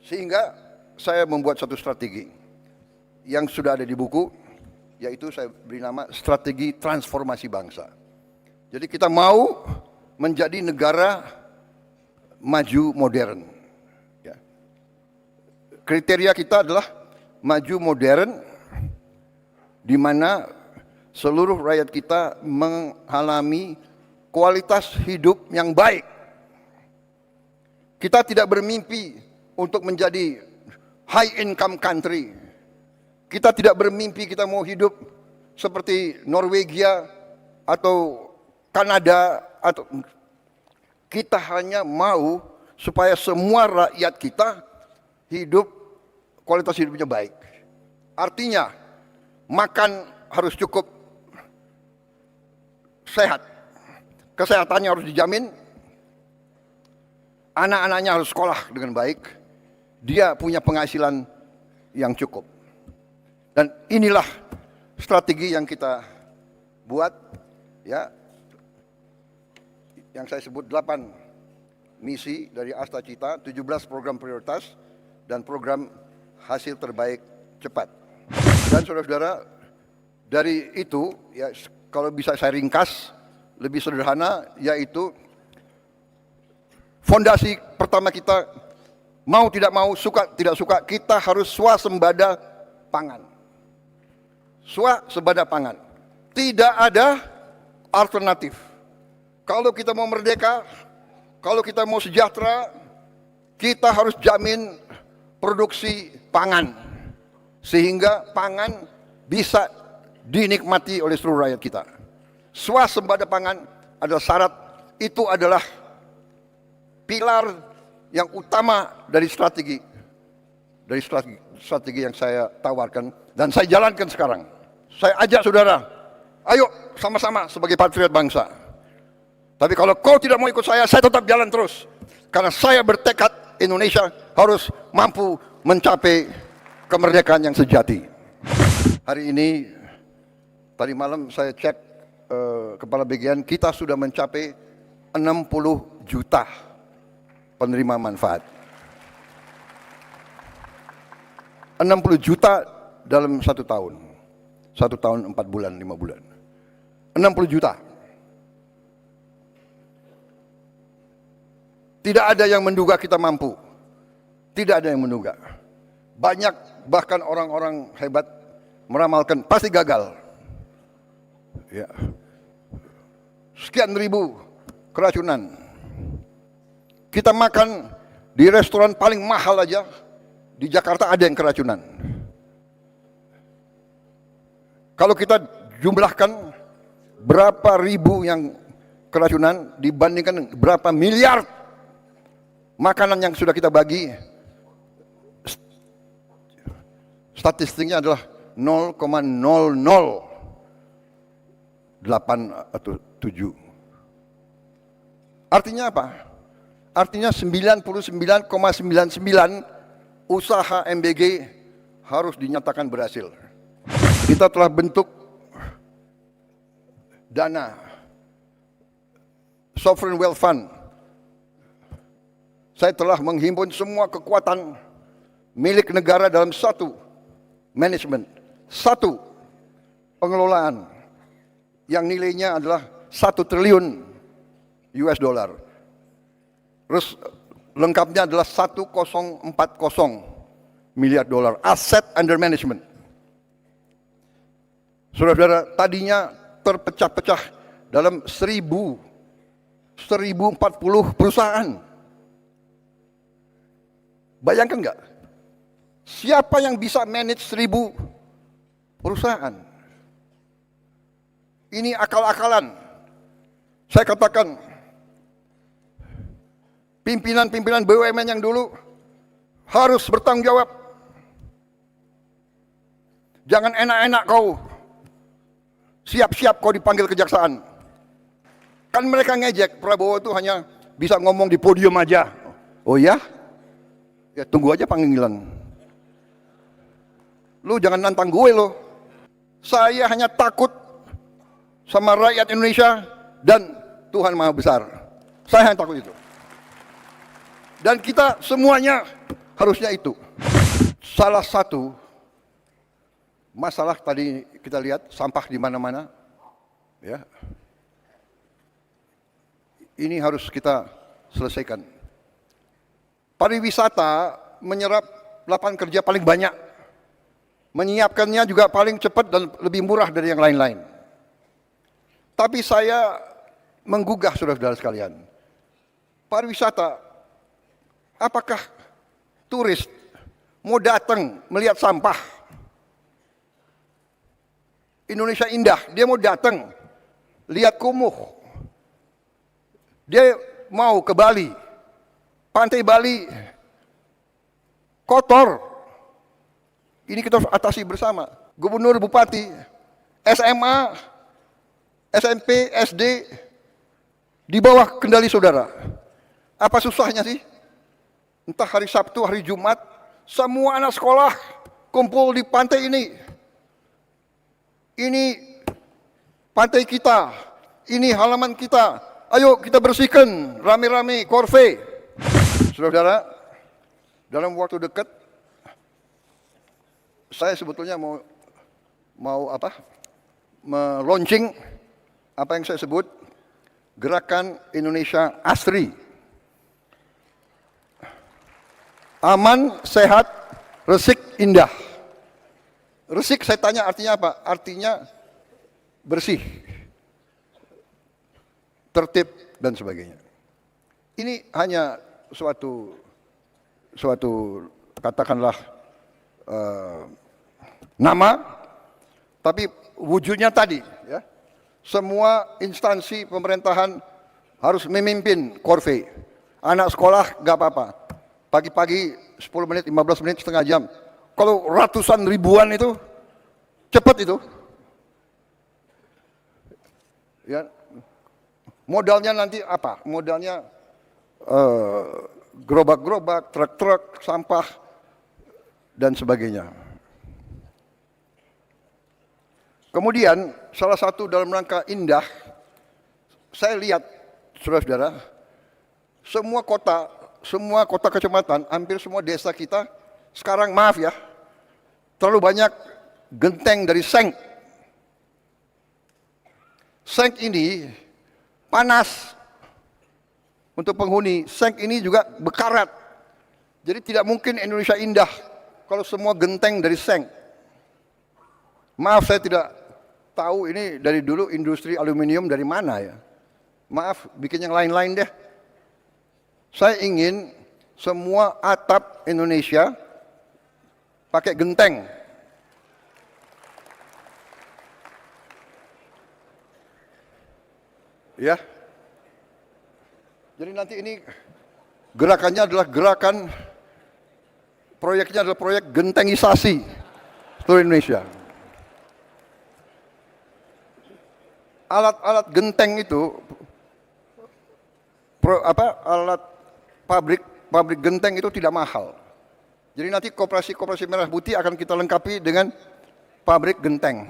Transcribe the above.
Sehingga saya membuat satu strategi yang sudah ada di buku, yaitu saya beri nama strategi transformasi bangsa. Jadi kita mau menjadi negara maju modern. Ya. Kriteria kita adalah maju modern, di mana seluruh rakyat kita mengalami kualitas hidup yang baik. Kita tidak bermimpi untuk menjadi high income country. Kita tidak bermimpi kita mau hidup seperti Norwegia atau Kanada, atau kita hanya mau supaya semua rakyat kita hidup kualitas hidupnya baik. Artinya makan harus cukup sehat, kesehatannya harus dijamin, anak-anaknya harus sekolah dengan baik, dia punya penghasilan yang cukup. Dan inilah strategi yang kita buat, ya, yang saya sebut 8 misi dari Asta Cita, 17 program prioritas, dan program hasil terbaik cepat. Dan saudara-saudara, dari itu, ya, kalau bisa saya ringkas, lebih sederhana, yaitu fondasi pertama kita, mau tidak mau, suka tidak suka, kita harus swasembada pangan. Swasembada pangan. Tidak ada alternatif. Kalau kita mau merdeka, kalau kita mau sejahtera, kita harus jamin produksi pangan, sehingga pangan bisa dinikmati oleh seluruh rakyat kita. Swasembada pangan adalah syarat, itu adalah pilar yang utama dari strategi yang saya tawarkan dan saya jalankan sekarang. Saya ajak saudara, ayo sama-sama sebagai patriot bangsa. Tapi kalau kau tidak mau ikut saya tetap jalan terus. Karena saya bertekad Indonesia harus mampu mencapai kemerdekaan yang sejati. Hari ini, tadi malam saya cek Kepala Bagian, kita sudah mencapai 60 juta penerima manfaat. 60 juta dalam 1 tahun. 1 tahun 4 bulan, 5 bulan. 60 juta. Tidak ada yang menduga kita mampu. Tidak ada yang menduga. Banyak bahkan orang-orang hebat meramalkan pasti gagal. Ya. Sekian ribu keracunan. Kita makan di restoran paling mahal aja di Jakarta ada yang keracunan. Kalau kita jumlahkan berapa ribu yang keracunan dibandingkan berapa miliar makanan yang sudah kita bagi, statistiknya adalah 0,008 atau 7. Artinya apa? Artinya 99,99 usaha MBG harus dinyatakan berhasil. Kita telah bentuk dana Sovereign Wealth Fund. Saya telah menghimpun semua kekuatan milik negara dalam satu manajemen, satu pengelolaan yang nilainya adalah 1 triliun US dollar. Terus lengkapnya adalah 1040 miliar dolar aset under management. Saudara-saudara, tadinya terpecah-pecah dalam 1040 perusahaan. Bayangkan nggak? Siapa yang bisa manage 1000 perusahaan? Ini akal-akalan. Saya katakan, pimpinan-pimpinan BUMN yang dulu harus bertanggung jawab. Jangan enak-enak kau, siap-siap kau dipanggil kejaksaan. Kan mereka ngejek, Prabowo itu hanya bisa ngomong di podium aja. Oh ya? Ya tunggu aja panggilan. Lu jangan nantang gue lo. Saya hanya takut sama rakyat Indonesia dan Tuhan Maha Besar. Saya hanya takut itu. Dan kita semuanya Harusnya itu. Salah satu masalah tadi kita lihat sampah di mana-mana, ya. Ini harus kita selesaikan. Pariwisata menyerap lapangan kerja paling banyak, menyiapkannya juga paling cepat dan lebih murah dari yang lain-lain. Tapi saya menggugah saudara-saudara sekalian, pariwisata, apakah turis mau datang melihat sampah? Indonesia indah, dia mau datang lihat kumuh. Dia mau ke Bali, pantai Bali kotor. Ini kita harus atasi bersama. Gubernur, bupati, SMA, SMP, SD di bawah kendali saudara. Apa susahnya sih? Entah hari Sabtu, hari Jumat, semua anak sekolah kumpul di pantai ini. Ini pantai kita, ini halaman kita. Ayo kita bersihkan rame-rame korve. Saudara, dalam waktu dekat saya sebetulnya mau launching apa yang saya sebut Gerakan Indonesia Asri. Aman, sehat, resik, indah. Resik saya tanya artinya apa? Artinya bersih, tertib dan sebagainya. Ini hanya suatu katakanlah nama, tapi wujudnya tadi, ya. Semua instansi pemerintahan harus memimpin korve. Anak sekolah gak apa-apa. Pagi-pagi 10 menit, 15 menit, setengah jam. Kalau ratusan ribuan itu cepat itu. Ya. Modalnya nanti apa? Modalnya gerobak-gerobak, truk-truk, sampah, dan sebagainya. Kemudian salah satu dalam rangka indah, saya lihat saudara-saudara, semua kota kecamatan, hampir semua desa kita, sekarang maaf ya, terlalu banyak genteng dari seng. Seng ini panas untuk penghuni, seng ini juga bekarat. Jadi tidak mungkin Indonesia indah kalau semua genteng dari seng. Maaf saya tidak tahu ini dari dulu industri aluminium dari mana ya. Maaf bikin yang lain-lain deh. Saya ingin semua atap Indonesia pakai genteng. Ya. Jadi nanti ini gerakannya adalah proyeknya adalah proyek gentengisasi seluruh Indonesia. Alat-alat genteng itu, alat pabrik genteng itu tidak mahal. Jadi nanti koperasi Merah Putih akan kita lengkapi dengan pabrik genteng.